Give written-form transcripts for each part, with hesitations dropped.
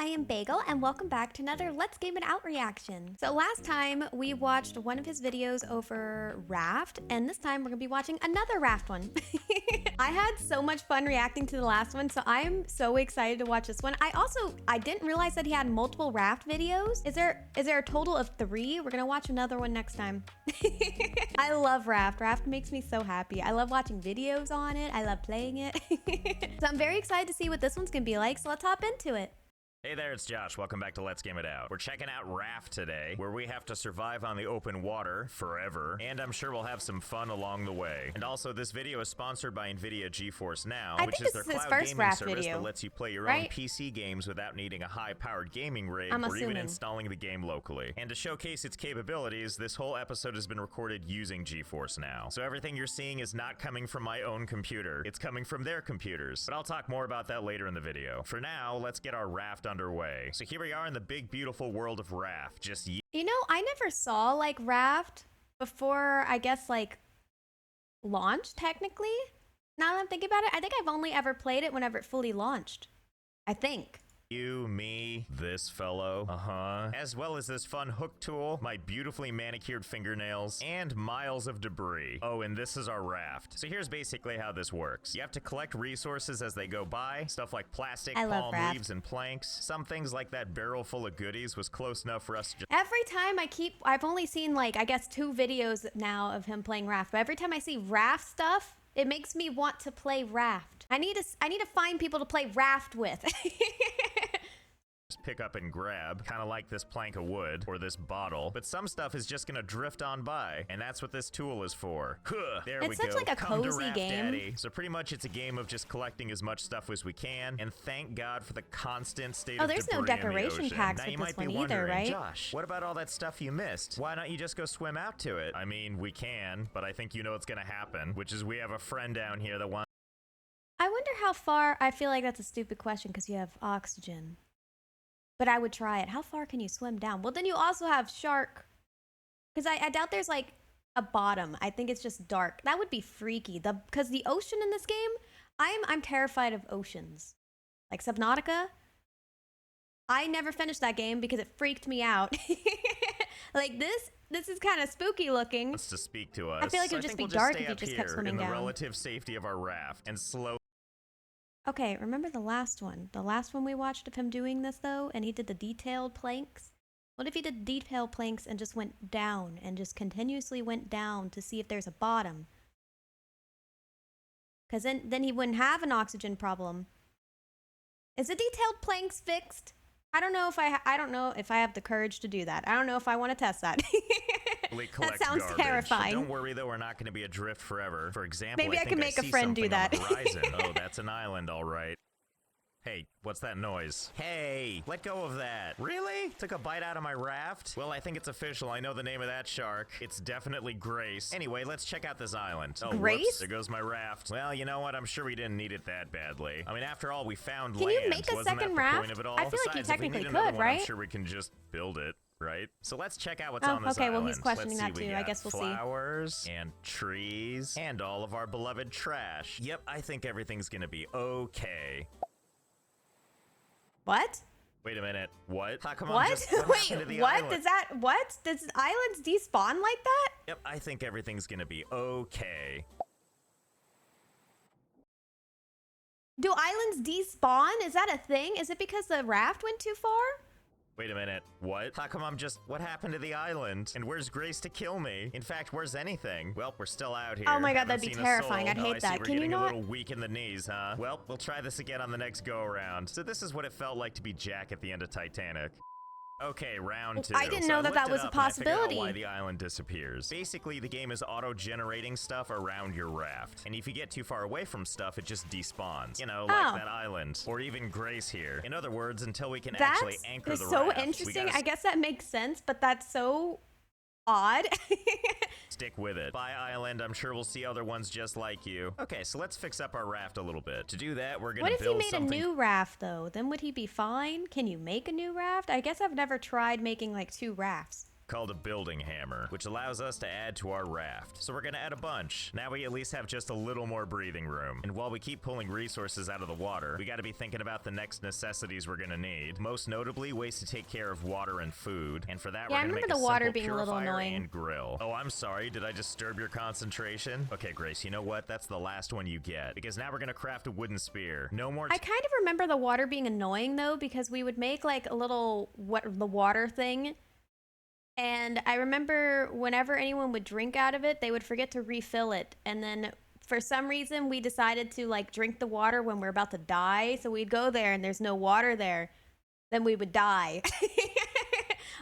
I am Bagel, and welcome back to another Let's Game It Out reaction. So last time we watched one of his videos over Raft, and this time we're gonna be watching another Raft one. I had so much fun reacting to the last one, so I am so excited to watch this one. I didn't realize that he had multiple Raft videos. Is there a total of 3? We're gonna watch another one next time. I love Raft. Raft makes me so happy. I love watching videos on it. I love playing it. So I'm very excited to see what this one's gonna be like, so let's hop into it. Hey there, it's Josh. Welcome back to Let's Game It Out. We're checking out Raft today, where we have to survive on the open water forever, and I'm sure we'll have some fun along the way. And also, this video is sponsored by NVIDIA GeForce Now, which is their cloud gaming service that lets you play your own PC games without needing a high-powered gaming rig or even installing the game locally. And to showcase its capabilities, this whole episode has been recorded using GeForce Now. So everything you're seeing is not coming from my own computer. It's coming from their computers. But I'll talk more about that later in the video. For now, let's get our Raft underway. So here we are in the big, beautiful world of Raft. You know, I never saw like Raft before, I guess, like launch technically. Now that I'm thinking about it, I think I've only ever played it whenever it fully launched. I think. You, me, this fellow, as well as this fun hook tool, my beautifully manicured fingernails, and miles of debris. Oh, and this is our raft. So here's basically how this works. You have to collect resources as they go by, stuff like plastic, palm leaves, and planks. Some things like that barrel full of goodies was close enough for us to just... Every time I've only seen like, I guess 2 videos now of him playing Raft, but every time I see Raft stuff, it makes me want to play Raft. I need to find people to play Raft with. Just pick up and grab, kind of like this plank of wood or this bottle, but some stuff is just gonna drift on by, and that's what this tool is for. Huh, there we go. It's such like a cozy game. Daddy. So pretty much it's a game of just collecting as much stuff as we can, and thank God for the constant state of debris in the ocean. Oh, there's no decoration packs with this one either, right? Josh, what about all that stuff you missed? Why don't you just go swim out to it? I mean, we can, but I think you know what's gonna happen, which is we have a friend down here that wants... I wonder how far... I feel like that's a stupid question because you have oxygen. But I would try it. How far can you swim down? Well, then you also have shark. Because I doubt there's like a bottom. I think it's just dark. That would be freaky. Because the ocean in this game, I'm terrified of oceans. Like Subnautica. I never finished that game because it freaked me out. Like this is kind of spooky looking. Wants to speak to us. I feel like it would just be dark if you just kept swimming down. In the relative safety of our raft and slow. Okay, remember the last one? The last one we watched of him doing this, though, and he did the detailed planks? What if he did detailed planks and just went down, and just continuously went down to see if there's a bottom? Because then he wouldn't have an oxygen problem. Is the detailed planks fixed? I don't know if I have the courage to do that. I don't know if I want to test that. That sounds terrifying. Don't worry though, we're not going to be adrift forever. For example, maybe I can make a friend do that. Oh, that's an island, all right. Hey, what's that noise? Hey, let go of that. Really? Took a bite out of my raft? Well, I think it's official. I know the name of that shark. It's definitely Grace. Anyway, let's check out this island. Oh, Grace? Whoops, there goes my raft. Well, you know what? I'm sure we didn't need it that badly. I mean, after all, we found land. Can you make a second raft? I feel like you technically could, right? I'm sure we can just build it. Right? So let's check out what's on this island. Okay, well, he's questioning that too. I guess we'll see. Flowers and trees and all of our beloved trash. Yep, I think everything's gonna be okay. What? Wait a minute. What? What? Wait, what? Does islands despawn like that? Yep, I think everything's gonna be okay. Do islands despawn? Is that a thing? Is it because the raft went too far? Wait a minute. What? How come what happened to the island? And where's Grace to kill me? In fact, where's anything? Well, we're still out here. Oh my god, that'd be terrifying. I'd hate that. Can you not? We're getting a little weak in the knees, huh? Well, we'll try this again on the next go-around. So this is what it felt like to be Jack at the end of Titanic. Okay, round 2. I didn't know that was a possibility. Why the island disappears. Basically, the game is auto-generating stuff around your raft. And if you get too far away from stuff, it just despawns. You know, like that island. Or even Grace here. In other words, until we can actually anchor the raft. That's so interesting. I guess that makes sense, but that's so odd. Stick with it. Bye, island. I'm sure we'll see other ones just like you. Okay, so let's fix up our raft a little bit. To do that, we're gonna build something. What if he made a new raft, though? Then would he be fine? Can you make a new raft? I guess I've never tried making, like, 2 rafts. called a building hammer, which allows us to add to our raft. So we're gonna add a bunch. Now we at least have just a little more breathing room. And while we keep pulling resources out of the water, we gotta be thinking about the next necessities we're gonna need. Most notably, ways to take care of water and food. And for that, we're gonna make a simple purifier and grill. Oh, I'm sorry, did I disturb your concentration? Okay, Grace, you know what? That's the last one you get, because now we're gonna craft a wooden spear. No more. I kind of remember the water being annoying though, because we would make like a little the water thing. And I remember whenever anyone would drink out of it, they would forget to refill it. And then for some reason, we decided to like drink the water when we're about to die. So we'd go there and there's no water there. Then we would die.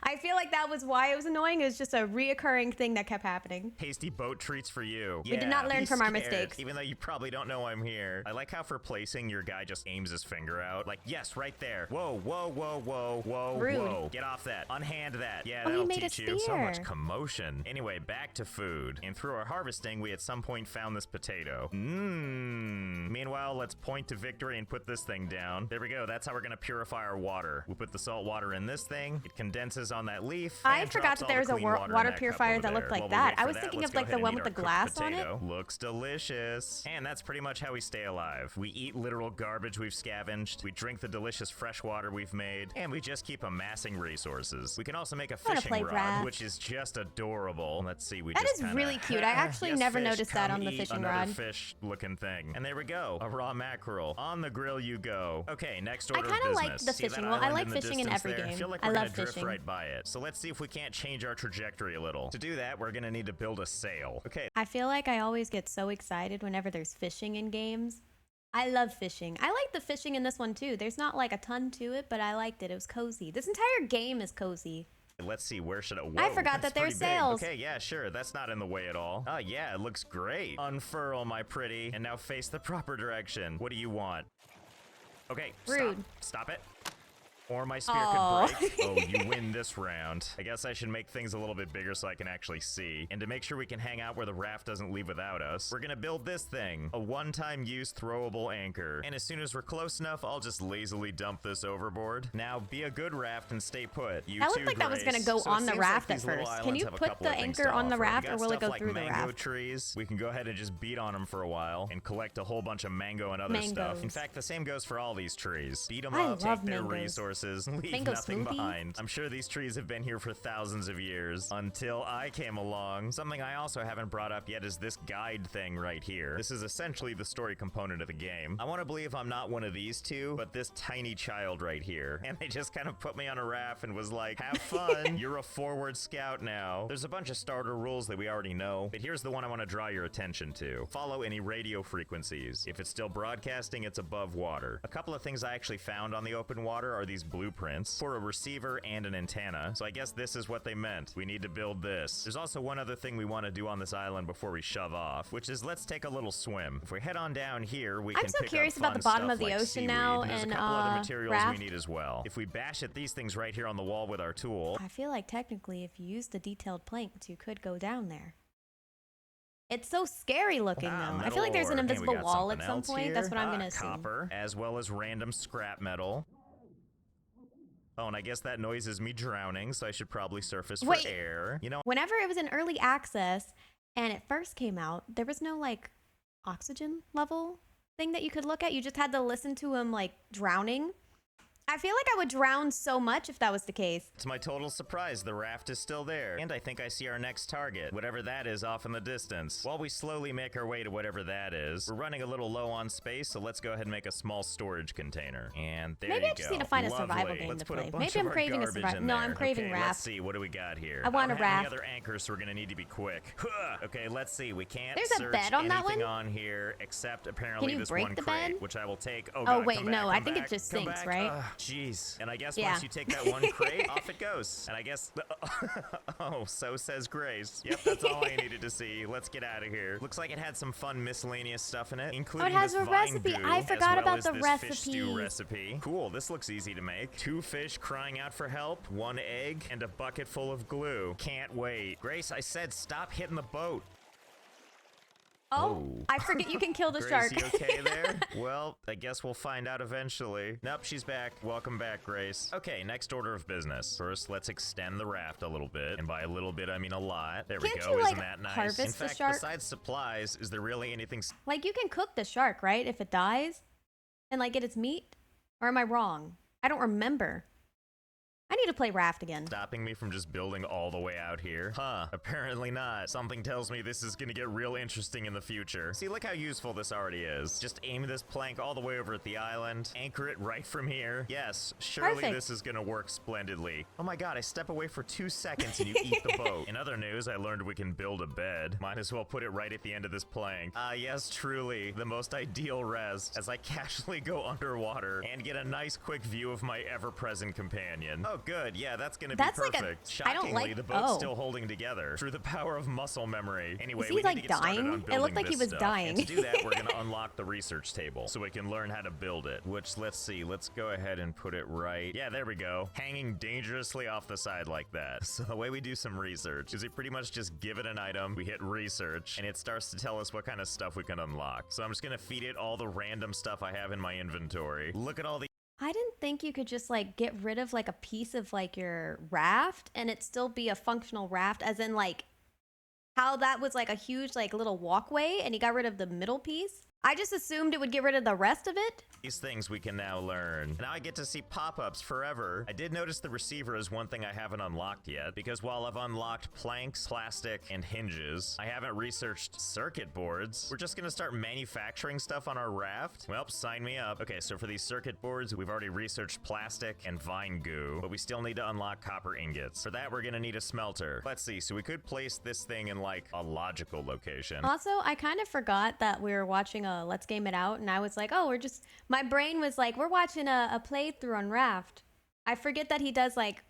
I feel like that was why it was annoying. It was just a reoccurring thing that kept happening. Tasty boat treats for you. We did not learn from our mistakes. Even though you probably don't know I'm here. I like how for placing, your guy just aims his finger out. Like, yes, right there. Whoa, whoa, whoa, whoa, whoa, Rude. Whoa. Get off that. Unhand that. Yeah, Oh, that'll he made teach a you. So spear. much commotion. Anyway, back to food. And through our harvesting, we at some point found this potato. Meanwhile, let's point to victory and put this thing down. There we go. That's how we're gonna purify our water. We put the salt water in this thing. It condenses on that leaf. I forgot that there was a water purifier that looked like that. I was thinking of like the one with the glass on it. Looks delicious. And that's pretty much how we stay alive. We eat literal garbage we've scavenged. We drink the delicious fresh water we've made. And we just keep amassing resources. We can also make a fishing rod, which is just adorable. Let's see. That is really cute. I actually never noticed that on the fishing rod. Fish looking thing. And there we go. A raw mackerel. On the grill you go. Okay, next order of business. I kind of like the fishing. Well, I like fishing in every game. I feel like we're gonna drift right by it. So let's see if we can't change our trajectory a little. To do that, we're gonna need to build a sail. Okay. I feel like I always get so excited whenever there's fishing in games. I love fishing. I like the fishing in this one too. There's not like a ton to it, but I liked it. It was cozy. This entire game is cozy. Let's see, where should I... Whoa, I forgot that there's sails. Okay, yeah, sure. That's not in the way at all. Oh, yeah, it looks great. Unfurl, my pretty. And now face the proper direction. What do you want? Okay, rude. Stop it. Or my spear could break. Oh, you win this round. I guess I should make things a little bit bigger so I can actually see. And to make sure we can hang out where the raft doesn't leave without us, we're gonna build this thing. A one-time use throwable anchor. And as soon as we're close enough, I'll just lazily dump this overboard. Now, be a good raft and stay put. You that looked like that was gonna go on the raft at first. Can you put the anchor on the raft or will it go through the raft? Mango trees. We can go ahead and just beat on them for a while and collect a whole bunch of mango and other stuff. In fact, the same goes for all these trees. Beat them up, take their resources, leave nothing behind. I'm sure these trees have been here for thousands of years until I came along. Something I also haven't brought up yet is this guide thing right here. This is essentially the story component of the game. I want to believe I'm not one of these two, but this tiny child right here. And they just kind of put me on a raft and was like, have fun. You're a forward scout now. There's a bunch of starter rules that we already know, but here's the one I want to draw your attention to. Follow any radio frequencies. If it's still broadcasting, it's above water. A couple of things I actually found on the open water are these blueprints for a receiver and an antenna. So I guess this is what they meant. We need to build this. There's also one other thing we want to do on this island before we shove off, which is let's take a little swim. If we head on down here, we can pick up I'm so curious about the bottom of the ocean now, and there's a couple other materials we need as well. If we bash at these things right here on the wall with our tool, I feel like technically if you use the detailed planks, you could go down there. It's so scary looking though. I feel like there's an invisible wall at some point. That's what I'm gonna assume. Copper, as well as random scrap metal. Oh, and I guess that noise is me drowning, so I should probably surface for air. You know, whenever it was in early access and it first came out, there was no like oxygen level thing that you could look at. You just had to listen to him like drowning. I feel like I would drown so much if that was the case. To my total surprise, the raft is still there. And I think I see our next target, whatever that is off in the distance. While we slowly make our way to whatever that is, we're running a little low on space, so let's go ahead and make a small storage container. And there you go. Maybe I just need to find a survival game to play. Maybe I'm craving a survival. No, I'm craving Raft. Let's see, what do we got here? I want a Raft. Any other anchors, so we're gonna need to be quick. Okay, let's see. We can't There's a bed on that one? on here except apparently this one crate, which I will take. Oh, God, wait, no, I think it just sinks, right? Jeez. And I guess once you take that one crate, off it goes. And I guess, oh, so says Grace. Yep, that's all I needed to see. Let's get out of here. Looks like it had some fun miscellaneous stuff in it, including it has a recipe. I forgot about the recipe. Fish stew recipe. Cool, this looks easy to make. 2 fish crying out for help, 1 egg, and a bucket full of glue. Can't wait. Grace, I said stop hitting the boat. Oh, I forget you can kill the Grace, shark. you okay there? Well, I guess we'll find out eventually. Nope, she's back. Welcome back, Grace. Okay, next order of business. First, let's extend the raft a little bit. And by a little bit, I mean a lot. There we Can't go. you, Isn't like, that nice? harvest In the fact, shark? besides supplies, is there really anything... Like, you can cook the shark, right? If it dies and, like, get its meat? Or am I wrong? I don't remember. I need to play Raft again. stopping me from just building all the way out here? Huh, apparently not. Something tells me this is gonna get real interesting in the future. See, look how useful this already is. Just aim this plank all the way over at the island, anchor it right from here. Yes, surely Perfect. this is gonna work splendidly. Oh my god, I step away for 2 seconds and you eat the boat. In other news, I learned we can build a bed. Might as well put it right at the end of this plank. Ah, yes, truly, the most ideal rest as I casually go underwater and get a nice quick view of my ever-present companion. Oh, good. Yeah, that's gonna be That's like a- perfect. I don't Shockingly, like- the boat's oh. still holding together through the power of muscle memory. Anyway, Is he, we need like, to get started dying? on It building looked like he this was stuff. dying. And to do that, we're gonna unlock the research table so we can learn how to build it. Which, let's see, let's go ahead and put it right. Yeah, there we go. Hanging dangerously off the side like that. So the way we do some research is we pretty much just give it an item, we hit research, and it starts to tell us what kind of stuff we can unlock. So I'm just gonna feed it all the random stuff I have in my inventory. Look at all the I didn't think you could just like get rid of like a piece of like your raft and it still be a functional raft, as in like how that was like a huge like little walkway and he got rid of the middle piece. I just assumed it would get rid of the rest of it. these things we can now learn. Now I get to see pop-ups forever. I did notice the receiver is one thing I haven't unlocked yet, because while I've unlocked planks, plastic, and hinges, I haven't researched circuit boards. We're just gonna start manufacturing stuff on our raft? Well, sign me up. Okay, so for these circuit boards, we've already researched plastic and vine goo, but we still need to unlock copper ingots. For that, we're gonna need a smelter. Let's see, so we could place this thing in like a logical location. Also, I kind of forgot that we were watching a Let's Game It Out, and I was like, oh, my brain was like, we're watching a playthrough on Raft. I forget that he does like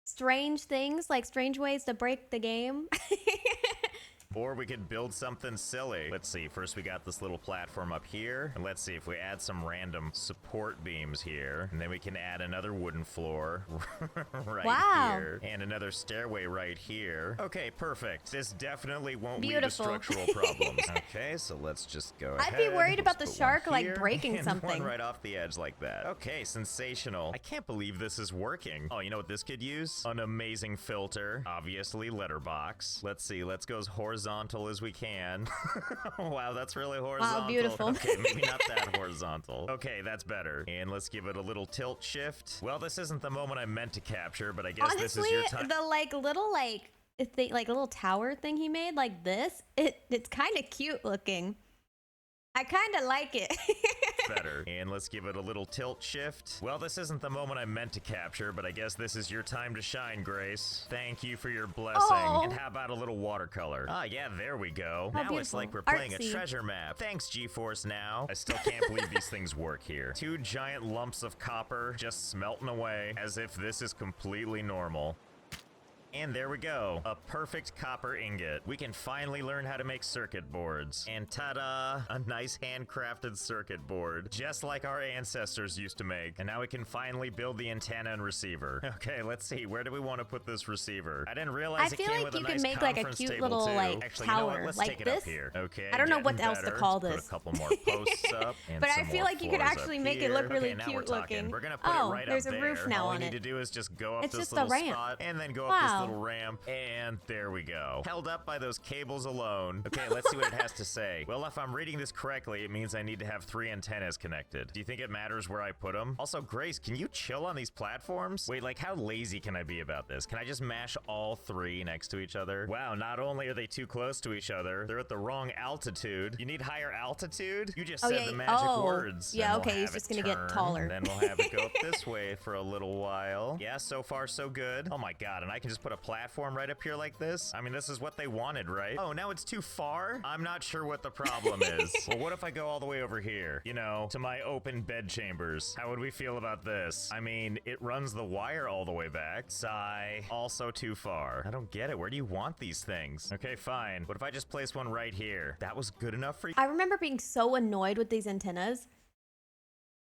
strange things, like strange ways to break the game. Or we could build something silly. Let's see, first we got this little platform up here. And let's see if we add some random support beams here. And then we can add another wooden floor right here. And another stairway right here. Okay, perfect. This definitely won't lead to structural problems. Okay, so let's just go ahead. I'd be worried about the Let's put shark one like here breaking and something. one right off the edge like that. Okay, sensational. I can't believe this is working. Oh, you know what this could use? An amazing filter. Obviously, letterbox. Let's see, let's go as horizontal as we can. Wow, that's really horizontal. Wow, beautiful. Okay, maybe not that horizontal. Okay, that's better. And let's give it a little tilt shift. Well, this isn't the moment I meant to capture, but I guess Honestly, this is your time. the like little like little tower thing he made like this, it's kind of cute looking. I kind of like it. Better. And let's give it a little tilt shift. Well, this isn't the moment I meant to capture, but I guess this is your time to shine, Grace. Thank you for your blessing. Oh. And how about a little watercolor? Ah, yeah, there we go. How Now it's beautiful. like we're playing Artsy. a treasure map. Thanks, GeForce Now. I still can't believe these things work here. 2 giant lumps of copper just smelting away as if this is completely normal. And there we go, a perfect copper ingot. We can finally learn how to make circuit boards. And ta-da, a nice handcrafted circuit board, just like our ancestors used to make. And now we can finally build the antenna and receiver. Okay, let's see, where do we want to put this receiver? I didn't realize I it feel came like with a you could nice make, like, a conference cute table, little, too. like, Actually, you know what? tower, Let's like take it up this. here. Okay, I don't know getting what else to better. call Put this. a couple more posts up. And But I some feel more like you could floors actually up make it here. look really Okay, now cute we're talking. looking. We're gonna put Oh, it right there's up a there. roof now All we on need it. to do is just go up It's this just a little ramp. spot and then go up this Wow. little ramp, and there we go. Held up by those cables alone. Okay, let's see what it has to say. Well, if I'm reading this correctly, it means I need to have 3 antennas connected. Do you think it matters where I put them? Also, Grace, can you chill on these platforms? Wait, like how lazy can I be about this? Can I just mash all 3 next to each other? Wow, not only are they too close to each other, they're at the wrong altitude. You need higher altitude? You just said the magic words. Yeah, Then we'll okay, he's have just it gonna get turn, taller. Then we'll have it go up this way for a little while. Yeah, so far so good. Oh my god, and I can just put a platform right up here like this? I mean, this is what they wanted, right? Oh, now it's too far? I'm not sure what the problem is. Well, what if I go all the way over here? You know, to my open bed chambers. How would we feel about this? I mean, it runs the wire all the way back. Sigh. Also too far. I don't get it. Where do you want these things? Okay, fine. What if I just place one right here? That was good enough for you? I remember being so annoyed with these antennas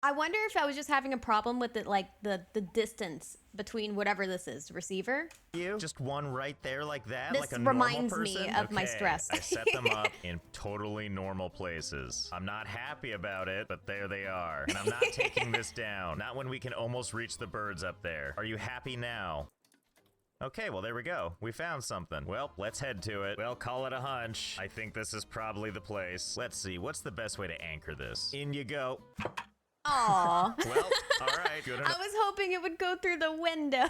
I wonder if I was just having a problem with it, like the distance between whatever this is, receiver. You just one right there like that, This like a normal reminds person? me of my stress. I set them up in totally normal places. I'm not happy about it, but there they are. And I'm not taking this down. Not when we can almost reach the birds up there. Are you happy now? Okay, well, there we go. We found something. Well, let's head to it. Well, call it a hunch. I think this is probably the place. Let's see, what's the best way to anchor this? In you go. Aw. Well, all right, good enough. I was hoping it would go through the window.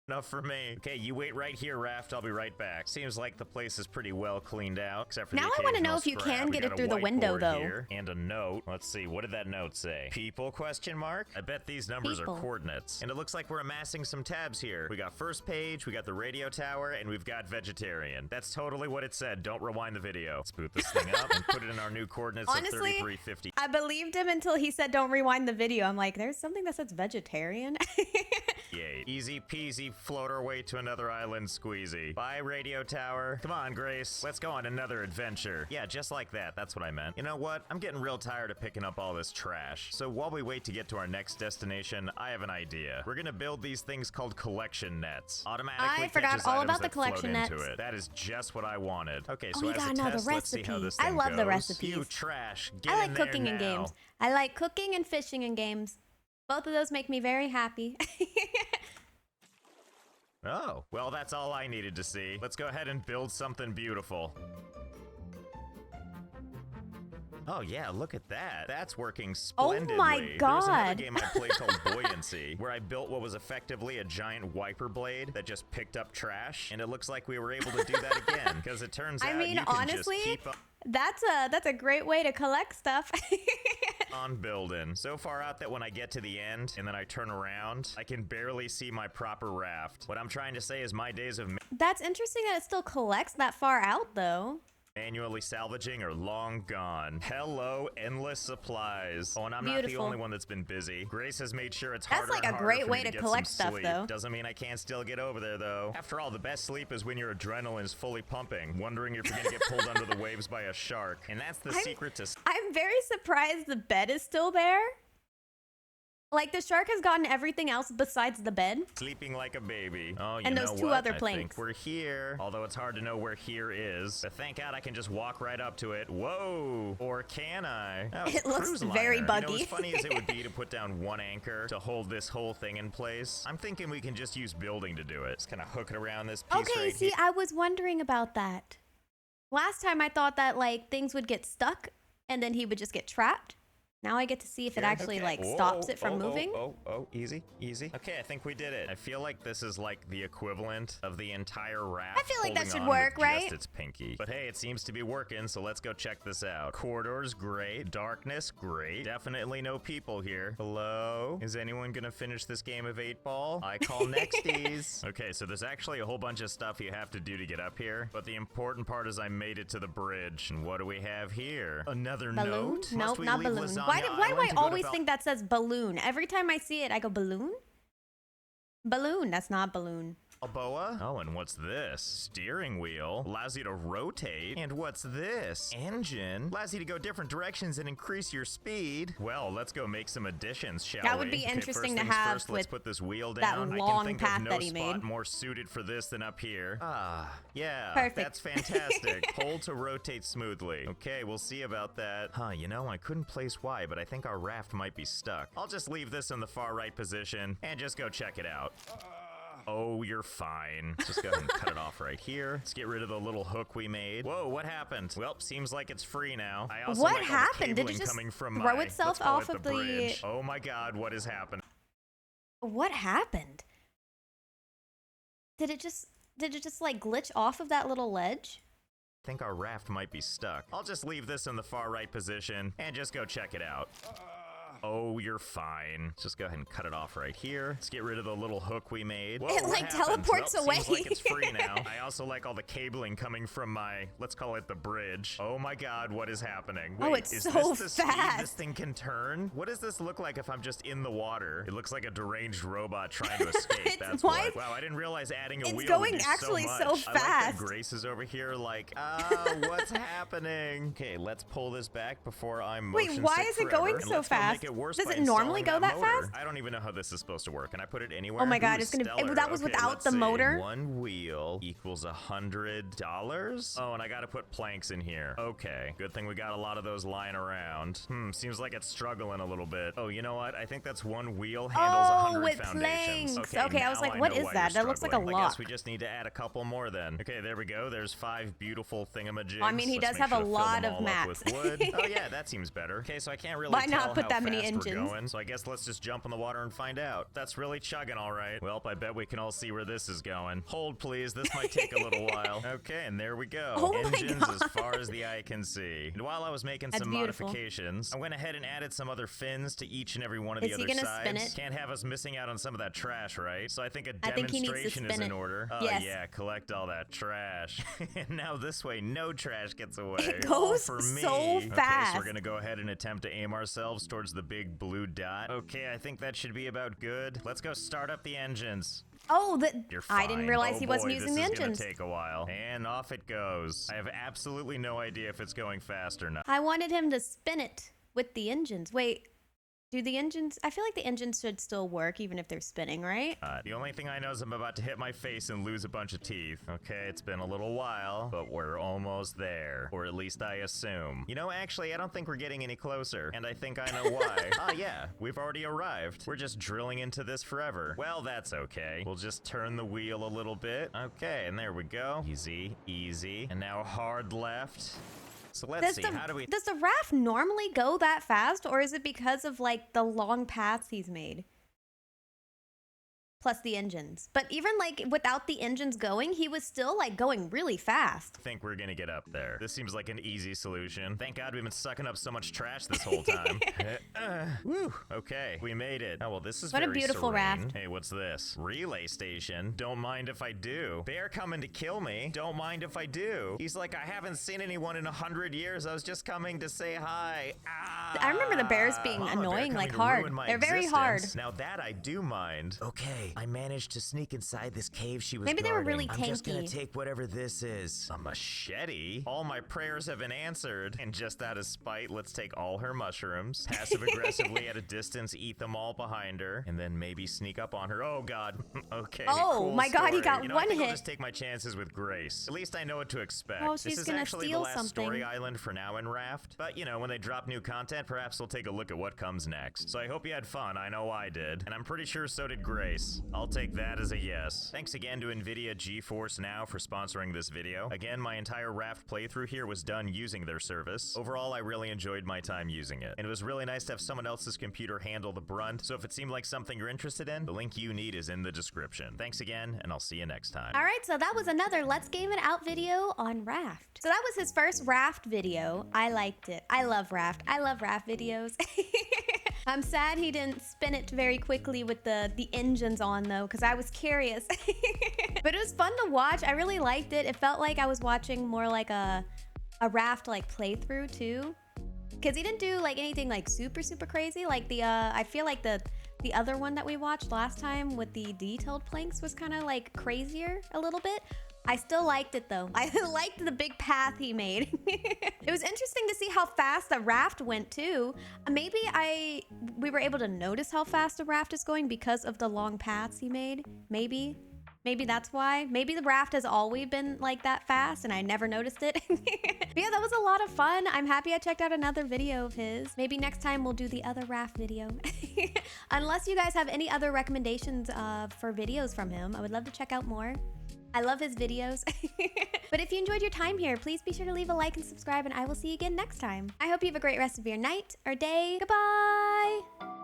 Enough for me. Okay, you wait right here, Raft. I'll be right back. Seems like the place is pretty well cleaned out, except for Now the I want to occasional know if you scrap. can We get got it a through the window, whiteboard though. here, and a note. Let's see, what did that note say? People, question mark? I bet these numbers People. are coordinates. And it looks like we're amassing some tabs here. We got first page, we got the radio tower, and we've got vegetarian. That's totally what it said. Don't rewind the video. Let's boot this thing up and put it in our new coordinates Honestly, of 3350. I believed him until he said don't rewind the video. I'm like, there's something that says vegetarian. Yay. Easy peasy, float our way to another island squeezy. Bye, radio tower. Come on, Grace. Let's go on another adventure. Yeah, just like that. That's what I meant. You know what? I'm getting real tired of picking up all this trash. So while we wait to get to our next destination, I have an idea. We're gonna build these things called collection nets. Automatically I forgot catches all items about the that float collection into nets. it. That is just what I wanted. Okay, Oh, so you as gotta a know the test, let's see how recipe. this I thing love the goes. recipes. You trash. Get I in like there cooking in now. games. I like cooking and fishing in games. Both of those make me very happy. Oh, well, that's all I needed to see. Let's go ahead and build something beautiful. Oh yeah, look at that. That's working splendidly. Oh my There was another God. game I played called Buoyancy, where I built what was effectively a giant wiper blade that just picked up trash, and it looks like we were able to do that again, because it turns I out mean, you can honestly, just keep that's a great way to collect stuff. on building. So far out that when I get to the end and then I turn around, I can barely see my proper raft. What I'm trying to say is my days of That's interesting that it still collects that far out, though. manually salvaging are long gone. Hello, endless supplies. Oh, and I'm not the Beautiful. only one that's been busy. Grace has made sure it's That's harder like and a harder great for way me to get collect some stuff, sleep. though. Doesn't mean I can't still get over there, though. After all, the best sleep is when your adrenaline is fully pumping, wondering if you're gonna get pulled under the waves by a shark. And that's the secret to I'm very surprised the bed is still there. Like, the shark has gotten everything else besides the bed. sleeping like a baby. Oh, you And know those two what? other I think planks. we're here. Although it's hard to know where here is. But thank God I can just walk right up to it. Whoa! Or can I? Oh, It looks cruise very liner. You know, buggy. as funny as it would be to put down one anchor to hold this whole thing in place, I'm thinking we can just use building to do it. Just kind of hook it around this piece Okay, right see, here. I was wondering about that. Last time I thought that, like, things would get stuck and then he would just get trapped. Now I get to see if it actually, Okay. like, Whoa, stops it from moving. Easy, easy. Okay, I think we did it. I feel like this is like the equivalent of the entire raft. I feel like that holding should on work, with right? Just its pinky. But hey, it seems to be working, so let's go check this out. Corridors, great. Darkness, great. Definitely no people here. Hello? Is anyone gonna finish this game of 8-ball? I call nexties. Okay, so there's actually a whole bunch of stuff you have to do to get up here, but the important part is I made it to the bridge. And what do we have here? Another Balloon? note? Must Nope, we not leave balloon. Lasagna Why do Island I to go to always think that says balloon? Every time I see it, I go balloon? Balloon, that's not balloon. Balboa? Oh, and what's this? Steering wheel. Allows you to rotate. And what's this? Engine. Allows you to go different directions and increase your speed. Well, let's go make some additions, shall we? That would be Okay, interesting first to things have first, let's with put this wheel that down. I long can think path of no that he spot made. more suited for this than up here. Ah, yeah. Perfect. That's fantastic. Hold to rotate smoothly. Okay, we'll see about that. Huh, you know, I couldn't place Y, but I think our raft might be stuck. I'll just leave this in the far right position and just go check it out. Oh, you're fine. Just go ahead and cut it off right here. Let's get rid of the little hook we made. Whoa, what happened? Well, seems like it's free now. I also What like all the happened? Did it cabling just coming from throw my, itself let's call off it of the- bridge. Oh my God, what is happening? What happened? Did it just like glitch off of that little ledge? I think our raft might be stuck. I'll just leave this in the far right position and just go check it out. Oh, you're fine. Just go ahead and cut it off right here. Let's get rid of the little hook we made. Whoa, It, what like, happened? teleports Well, away. Seems like it's free now. I also like all the cabling coming from my, let's call it the bridge. Oh my God, what is happening? Oh, Wait, it's is so this the speed fast. this thing can turn? What does this look like if I'm just in the water? It looks like a deranged robot trying to escape. That's why- what. Wow, I didn't realize adding a It's wheel going would do actually so so much. I like fast. that Grace is over here like, what's happening? Okay, let's pull this back before I'm Wait, motion why sick is it forever. going And so let's go fast? make get worse Does by it normally installing go that motor. fast? I don't even know how this is supposed to work. Can I put it anywhere? Oh my God, Ooh, it's gonna. stellar. That was Okay, without let's the see. motor. One wheel equals $100. Oh, and I gotta put planks in here. Okay, good thing we got a lot of those lying around. Seems like it's struggling a little bit. Oh, you know what? I think that's one wheel handles 100 with foundations. planks. Okay, Okay, I was now like, what know is why that? you're That looks like a struggling. I guess lock. we just need to add a couple more then. Okay, there we go. There's 5 beautiful thingamajigs. I mean, he Let's does make have sure a to fill lot them of all up mats. with wood. Oh yeah, that seems better. Okay, so I can't really Why tell not put how that many fast engines? we're going. So I guess let's just jump in the water and find out. That's really chugging, all right. Well, I bet we can all see where this is going. Hold, please. This might take a little while. Okay, and there we go. Oh my Engines God. as far as the eye can see. And while I was making That's some beautiful. modifications, I went ahead and added some other fins to each and every one of Is the he other gonna sides. spin it? Can't have us missing out on some of that trash, right? So I think a I think he needs to demonstration is spin in it. order. Oh Yes. yeah, collect all that trash. And now this way, no trash gets away. It All goes for me. so Okay, so fast. we're gonna go ahead and attempt to aim ourselves towards the big blue dot. Okay, I think that should be about good. Let's go start up the engines. Oh, You're fine. I didn't realize Oh he wasn't boy, using the This is engines. gonna take a while. And off it goes. I have absolutely no idea if it's going fast or not. I wanted him to spin it with the engines. Wait, do the engines? I feel like the engines should still work even if they're spinning, right? The only thing I know is I'm about to hit my face and lose a bunch of teeth. Okay, it's been a little while, but we're almost there. Or at least I assume. You know, actually, I don't think we're getting any closer. And I think I know why. Yeah, we've already arrived. We're just drilling into this forever. Well, that's okay. We'll just turn the wheel a little bit. Okay, and there we go. Easy, easy. And now hard left. So let's see, how do we... Does the Raft normally go that fast, or is it because of, like, the long paths he's made? Plus the engines. But even, like, without the engines going, he was still, like, going really fast. I think we're gonna get up there. This seems like an easy solution. Thank God we've been sucking up so much trash this whole time. Woo, okay, we made it. Oh, well, this is What a very beautiful serene. raft. Hey, what's this? Relay station? Don't mind if I do. Bear coming to kill me? Don't mind if I do. He's like, I haven't seen anyone in 100 years. I was just coming to say hi. I remember the bears being Mama bear annoying, like, coming to hard. ruin my They're very hard. existence. Now that I do mind. Okay, I managed to sneak inside this cave she was Maybe they were guarding. really I'm just gonna tanky. take whatever this is. A machete? All my prayers have been answered. And just out of spite, let's take all her mushrooms. Passive aggressively at a distance, eat them all behind her, and then maybe sneak up on her. Oh God. Okay. Oh, cool my God, he story. got you know, one I think I'll hit. just take my chances with Grace. At least I know what to expect. Oh, this she's is gonna actually steal the last something. story island for now in Raft. But you know, when they drop new content, perhaps we'll take a look at what comes next. So I hope you had fun. I know I did. And I'm pretty sure so did Grace. I'll take that as a yes. Thanks again to NVIDIA GeForce Now for sponsoring this video. Again, my entire Raft playthrough here was done using their service. Overall, I really enjoyed my time using it. And it was really nice to have someone else's computer handle the brunt. So if it seemed like something you're interested in, the link you need is in the description. Thanks again, and I'll see you next time. All right, so that was another Let's Game It Out video on Raft. So that was his first Raft video. I liked it. I love Raft. I love Raft videos. I'm sad he didn't spin it very quickly with the engines on though, because I was curious. But it was fun to watch. I really liked it. It felt like I was watching more like a Raft like playthrough too. Because he didn't do like anything like super crazy. Like the I feel like the other one that we watched last time with the detailed planks was kind of like crazier a little bit. I still liked it though. I liked the big path he made. It was interesting to see how fast the Raft went too. Maybe we were able to notice how fast the Raft is going because of the long paths he made. Maybe that's why. Maybe the Raft has always been like that fast and I never noticed it. But yeah, that was a lot of fun. I'm happy I checked out another video of his. Maybe next time we'll do the other Raft video. Unless you guys have any other recommendations for videos from him, I would love to check out more. I love his videos. But if you enjoyed your time here, please be sure to leave a like and subscribe, and I will see you again next time. I hope you have a great rest of your night or day. Goodbye!